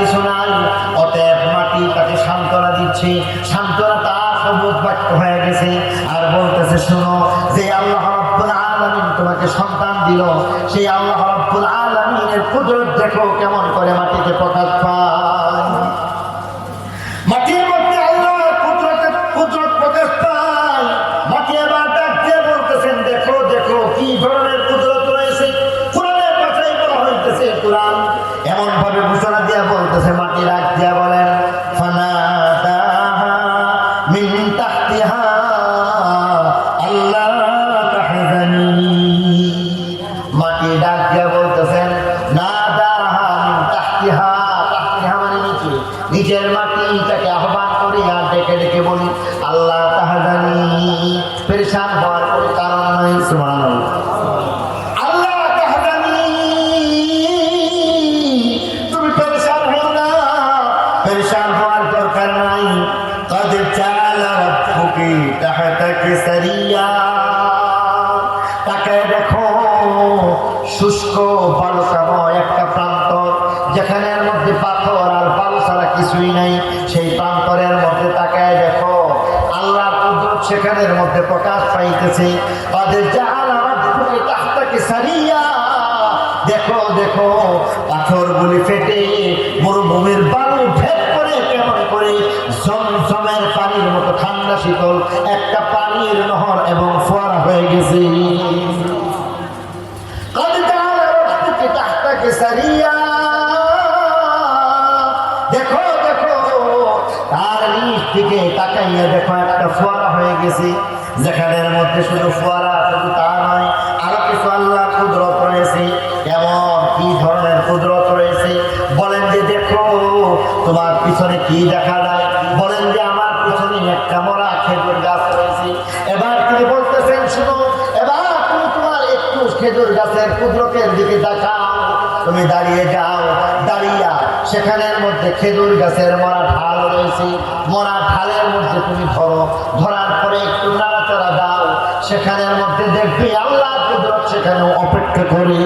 কিছু নাই। অতএব মাটি তাকে সান্ত্বনা দিচ্ছে, সান্ত্বনা তার সবুজ বাক্য হয়ে গেছে। আর বলতেছে, শোনো, যে আল্লাহ রাব্বুল আলামিন তোমাকে সন্তান দিল, সেই আল্লাহ রাব্বুল আলামিনের কুদরত দেখো কেমন করে মাটিতে প্রকাশ পায়। মাটির মধ্যে আল্লাহর কুদরত প্রকাশ পায়। মাটি আবার ডাক দিয়ে বলতেছেন, দেখো দেখো কি ধরনের কুদরত রয়েছে। কোরআনের কথাই বলা হইতেছে, কোরআন এমন ভাবে ঘোষণা দিয়ে বলতেছে, মাটি ডাক দিয়ে বলেন, ফানাদাহা মিন তাহতিহা আল্লাহ তাহজানি। মাটি ডাক দিয়ে বলতেছেন, নাদাহা মিন তাহতিহা, তাহতিহা মানে নিচে, নিচের মাটি তাকে আহ্বান করি আর ডেকে ডেকে বলি, আল্লাহ তাহজানি, পেরেশান হওয়ার কোনো কারণ নাই। সুবহানাল্লাহ। আল্লাহ তাহজানি, তুমি পেরেশান হও না, পেরেশান হওয়ার দরকার নাই। قد جعل ربك تحتك سريا। তাকায় দেখো, শুষ্ক বালুকাময় একটা প্রান্তর, যেখানের মধ্যে পাথর আর বালু ছাড়া কিছুই নাই। সেই প্রান্তরের মধ্যে তাকায় দেখো, আল্লাহর কুদরত সেখানের মধ্যে প্রকাশ পাইতেছে। قد جعل ربك تحتك سريا। দেখো দেখো, পাথরগুলি ফেটে মরুভূমির বালু ভেদ করে কেমন করে জমজমের পানির মতো ঠান্ডা শীতল একটা পানির নহর এবং ফোয়ারা হয়ে গেছে। قد جعل ربك تحتك سريا। দেখো দেখো, তার নিচ থেকে তাকাইয়া দেখো একটা ফোয়ারা হয়ে গেছে, যেখানের মধ্যে শুধু ফোয়ারা, শুধু তা নয়, আরো কিছু আল্লাহর কুদরত রয়েছে। এমন কি ধরনের কুদরত রয়েছে? বলেন যে দেখো, তোমার পিছনে কি দেখা যায়? বলেন যে আমার পিছনে একটা মরা খেজুর গাছ রয়েছে। এবার তিনি বলতেছেন, শুনো, এবার তুমি তোমার একটু খেজুর গাছের কুদরতের দিকে তাকাও। তুমি দাঁড়িয়ে যাও, দাঁড়িয়া সেখানের মধ্যে খেজুর গাছের মরা ঢাল রয়েছে। মরা ঢালের মধ্যে তুমি ধরো, ধরার পরে একটু নাড়াচাড়া দাও, সেখানের মধ্যে দেখবি আল্লাহ কুদরত সেখানে অপেক্ষা করে।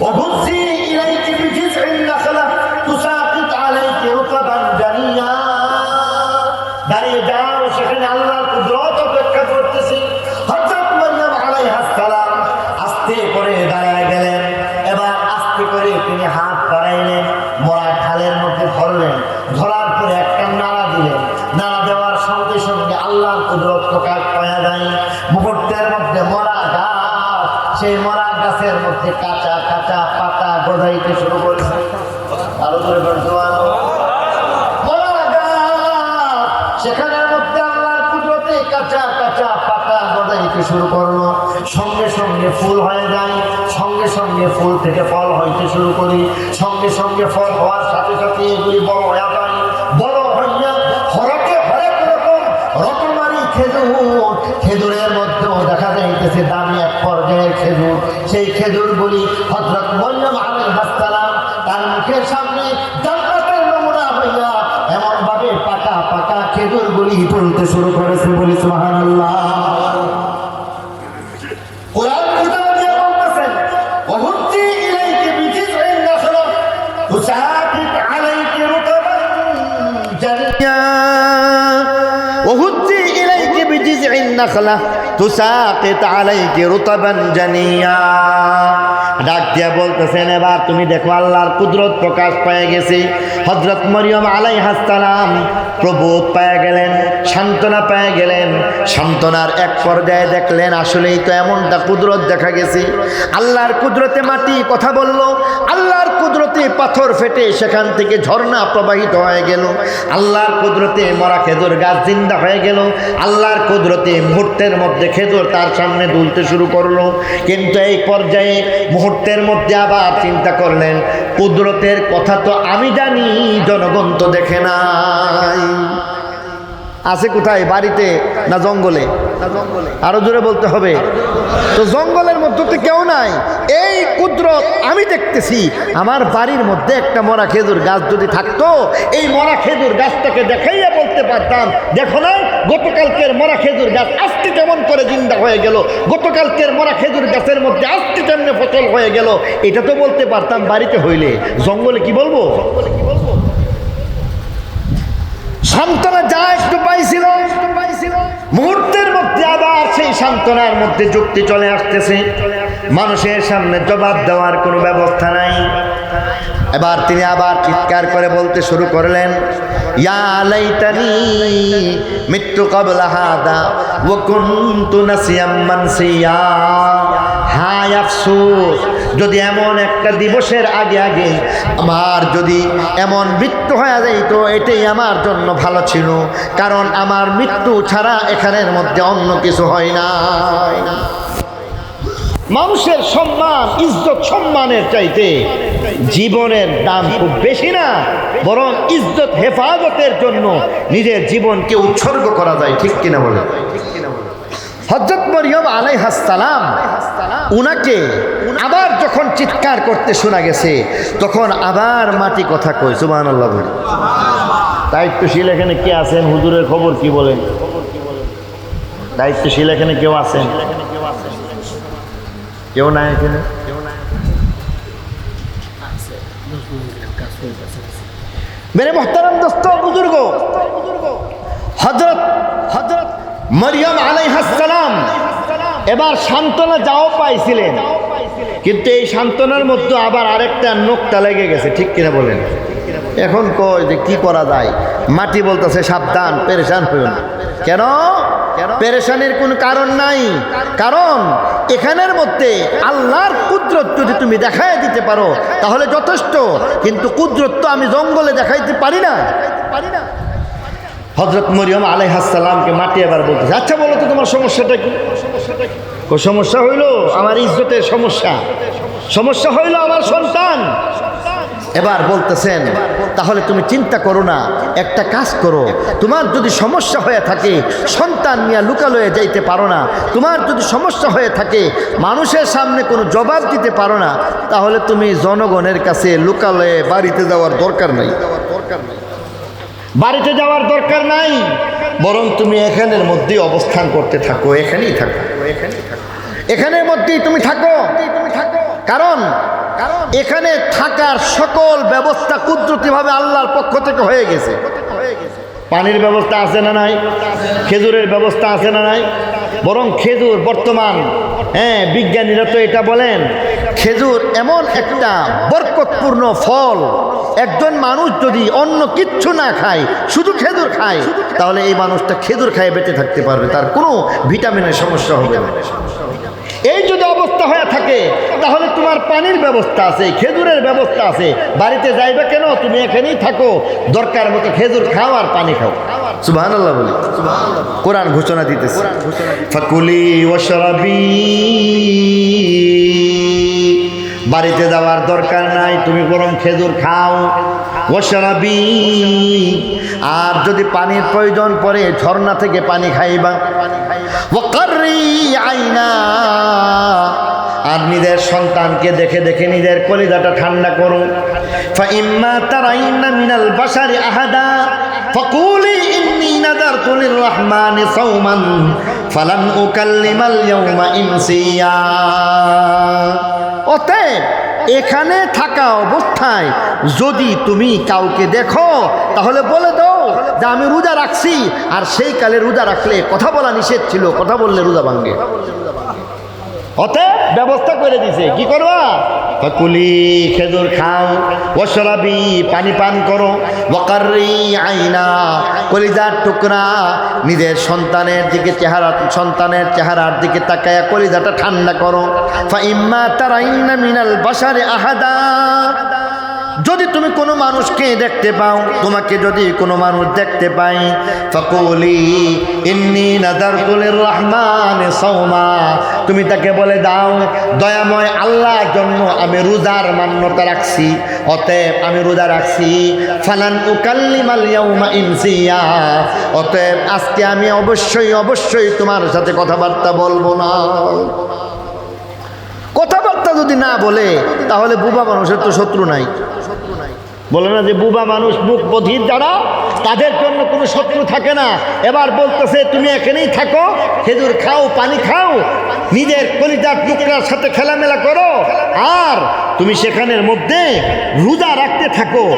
وهزي إليك بجذع النخلة تساقط عليك رطبا جنيا। দাঁড়িয়ে যাও, সেখানে আল্লাহর কুদরত অপেক্ষা করতেছে। হযরত মরিয়ম আলাইহিস সালাম আস্তে করে দাঁড়ায় গেলেন। এবার আস্তে করে তিনি হাত বাড়াইলেন, মরা ঢালের মধ্যে ধরলেন, ধরার পরে একটা নাড়া দিলেন। নাড়া দেওয়ার সঙ্গে সঙ্গে আল্লাহর কুদরত প্রকাশ পাওয়া যায়। মুহূর্তের মধ্যে মরা গাছ, সেই মরা গাছের মধ্যে কাঁচা কাঁচা পাতা গজাইতে শুরু করেছে। আরো করে মরা গাছ, সেখানের মধ্যে আল্লাহর কুদরতে কাঁচা কাঁচা পাতা গজাইতে শুরু করলো। সঙ্গে সঙ্গে ফুল হয়ে যায়, সঙ্গে সঙ্গে ফুল থেকে ফল হইতে শুরু করি, সঙ্গে সঙ্গে ফল হওয়ার সাথে সাথে এগুলি বড় হয়ে যায়। বড় হইয়া হরকে হরেক রকম রকমারি খেজুর, খেজুরের মধ্যেও দেখা যাইতেছে দামি এক পর্যায়ের খেজুর। সেই খেজুরগুলি হযরত মরিয়ম আলাইহিস সালাম তার মুখের সামনে জান্নাতের নমুনা হইয়া এমন ভাবে পাকা পাকা খেজুরগুলি তুলতে শুরু করেছে। বলি সুবহানাল্লাহ। কোরআন ঘোষণা দিয়ে বলতেছেন, ওহুজ্জি ইলাইকি বিজিযইন নাখলা তুসাকিত আলাইকি রুতাবান জানিয়া। ওহুজ্জি ইলাইকি বিজিযইন নাখলা তুসাকিত আলাইকি রুতাবান জানিয়া। ডাক দিয়া বলতেছেন, এবার তুমি দেখো আল্লাহর কুদরত প্রকাশ পেয়ে গেছে। হযরত মরিয়ম আলাইহিস সালাম প্রবোধ পেয়ে গেলেন, সান্ত্বনা পেয়ে গেলেন। সান্ত্বনার এক পর্যায়ে দেখলেন আসলেই তো এমনটা কুদরত দেখা গেছে। আল্লাহর কুদরতে মাটি কথা বলল, আল্লাহর কুদরতে পাথর ফেটে সেখান থেকে ঝর্ণা প্রবাহিত হয়ে গেল, আল্লাহর কুদরতে মরা খেজুর গাছ জিন্দা হয়ে গেল, আল্লাহর কুদরতে মুহূর্তের মধ্যে খেজুর তার সামনে দুলতে শুরু করলো। কিন্তু এই পর্যায়ে মুহূর্তের মধ্যে আবার চিন্তা করলেন, কুদরতের কথা তো আমি জানি, জনগণ তো দেখে নাই। আছে কোথায়? বাড়িতে না জঙ্গলে? আরো জোরে বলতে হবে। তো জঙ্গলের মধ্যে পদ্ধতি কেউ নাই, এই কুদরত আমি দেখতেছি। আমার বাড়ির মধ্যে একটা মরা খেজুর গাছ যদি থাকতো, এই মরা খেজুর গাছটাকে দেখাইয়া বলতে পারতাম, দেখো না গতকালকের মরা খেজুর গাছ আজকে কেমন করে জিন্দা হয়ে গেল, গতকালকের মরা খেজুর গাছের মধ্যে আজকে কেমনে ফসল হয়ে গেল। এটা তো বলতে পারতাম বাড়িতে হইলে, জঙ্গলে কি বলবো? সান্ত্বনা যা একটু পাইছিল, মুহূর্তের মধ্যে আবার সেই সান্ত্বনার মধ্যে যুক্তি চলে আসতেছে। মানুষের সামনে জবাব দেওয়ার কোনো ব্যবস্থা নাই। এবার তিনি আবার চিৎকার করে বলতে শুরু করলেন, ইয়া লাইতানি মিত্তু ক্বাবলা হাদা ওয়া কুনতু নাসিয়াম মানসিয়া। হায় আফসোস, যদি এমন একটা দিবসের আগে আগে আমার যদি এমন মৃত্যু হয়ে যাইত, এটাই আমার জন্য ভালো ছিল, কারণ আমার মৃত্যু ছাড়া এখানের মধ্যে অন্য কিছু হয় না। মানুষের সম্মান, ইজ্জত, সম্মানের চাইতে জীবনের দাম খুব বেশি না, বরং ইজ্জত হেফাজতের জন্য নিজের জীবনকে উৎসর্গ করা যায়, ঠিক কিনা বলে? হযরত মরিয়ম আলাইহিস সালাম উনাকে আবার যখন চিৎকার করতে শোনা গেছে, তখন আবার মাটি কথা কই, সুবহানাল্লাহ বলে। দায়িত্বশীল এখানে কে আছেন? হুজুরের খবর কি বলেন? দায়িত্বশীল এখানে কেউ আছেন? কেউ নাই এখানে? মেরে মোহতারাম দোস্ত বুজুর্গ, হযরত মরিয়ম আলাইহিস সালাম এবার সান্ত্বনা যাও পাইছিলেন, কিন্তু এই সান্ত্বনার মধ্যে আবার আরেকটা নোকটা লেগে গেছে, ঠিক কিনা বলেন? এখন কয় যে কি করা যায়? মাটি বলতেছে সাবধান, পেরেশান হইও না। কেন? পেরেশানির কোনো কারণ নাই, কারণ এখানের মধ্যে আল্লাহর কুদরত যদি তুমি দেখাই দিতে পারো তাহলে যথেষ্ট, কিন্তু কুদরত তো আমি জঙ্গলে দেখাইতে পারি না। হযরত মরিয়ম আলাইহিস সালামকে মাটি এবার বলতেছে, আচ্ছা বলো তো তোমার সমস্যাটা কি? সমস্যা হইল আমার ইজ্জতের সমস্যা, সমস্যা হইল আমার সন্তান। এবার বলতেছেন, তাহলে তুমি চিন্তা করো না, একটা কাজ করো, তোমার যদি সমস্যা হয়ে থাকে সন্তান নিয়ে লুকালয়ে যাইতে পারো না, তোমার যদি সমস্যা হয়ে থাকে মানুষের সামনে কোনো জবাব দিতে পারো না, তাহলে তুমি জনগণের কাছে লুকালয়ে বাড়িতে যাওয়ার দরকার নাই, বাড়িতে যাওয়ার দরকার নাই, বরং তুমি এখানের মধ্যেই অবস্থান করতে থাকো, এখানেই থাকো, এখানের মধ্যেই তুমি থাকো। কারণ এখানে থাকার সকল ব্যবস্থা কুদরতিভাবে আল্লাহর পক্ষ থেকে হয়ে গেছে। পানির ব্যবস্থা আছে না নাই? খেজুরের ব্যবস্থা আছে না নাই? বরং খেজুর বর্তমান বিজ্ঞানীরা তো এটা বলেন, খেজুর এমন একটা বরকতপূর্ণ ফল, একজন মানুষ যদি অন্য কিচ্ছু না খায়, শুধু খেজুর খায়, তাহলে এই মানুষটা খেজুর খায় বেঁচে থাকতে পারবে, তার কোনো ভিটামিনের সমস্যা হবে না। এই যদি অবস্থা হয়ে থাকে তাহলে তোমার পানির ব্যবস্থা আছে, খেজুরের ব্যবস্থা আছে, বাড়িতে যাইবে কেন? তুমি এখানেই থাকো, দরকার মতো খেজুর খাও আর পানি খাও। সুবহানাল্লাহ বলি। কোরআন ঘোষণা দিতেছে, ফাকুলি ওয়াশরাবি, বাড়িতে যাওয়ার দরকার নাই, তুমি বরং খেজুর খাও। ওয়াশরাবি, আর যদি পানির প্রয়োজন পড়ে ঝর্ণা থেকে পানি খাইবা। ওয়াকাররি আইনা, আর নিজের সন্তানকে দেখে দেখে নিজের কলিজাটা ঠান্ডা করো। ফাইম্মা তারাইন্না মিনাল বাশারি আহাদা ফাকুলি ইন্নী নাযারতু লিররহমানি সাওমান ফালান উকাল্লিমাল ইয়াওমা ইনসিয়া। অতএব এখানে থাকা অবস্থায় যদি তুমি কাউকে দেখো তাহলে বলে দাও যে আমি রোজা রাখছি, আর সেই কালে রোজা রাখলে কথা বলা নিষেধ ছিল, কথা বললে রোজা ভাঙ্গে। অতএব ব্যবস্থা করে দিছে, কি করবা? ফাকুলি, খেজুর খাও। ওয়াশরাবি, পানি পান করো। ওয়াকাররি আইনা, কলিজার টুকরা নিজের সন্তানের দিকে সন্তানের চেহারার দিকে তাকায়া কলিজাটা ঠান্ডা করো। ফাইম্মা তারাইন্না মিনাল বাশারি আহাদা, যদি তুমি কোনো মানুষকে দেখতে পাও, তোমাকে যদি কোনো মানুষ দেখতে পাই, ফাকুলি ইন্নী নাযারতু লিররহমানি সাওমা, তুমি তাকে বলে দাও দয়াময় আল্লাহর জন্য আমি রোজার মান্যতা রাখছি, অতএব আমি রোজা রাখছি। ফালান উকাল্লিমাল ইয়াওমা ইনসিয়া, অতএব আজকে আমি অবশ্যই তোমার সাথে কথাবার্তা বলবো না। যদি না বলে তাহলে বুবা মানুষের তো শত্রু নাই। বলে না যে বুবা মানুষ মুখ বধির যারা তাদের জন্য কোনো শত্রু থাকে না। এবার বলতেছে তুমি এখানেই থাকো, খেজুর খাও, পানি খাও, নিজের কলিজার টুকরার সাথে খেলামেলা করো, আর তুমি সেখানের মধ্যে রোজা রাখতে থাকো।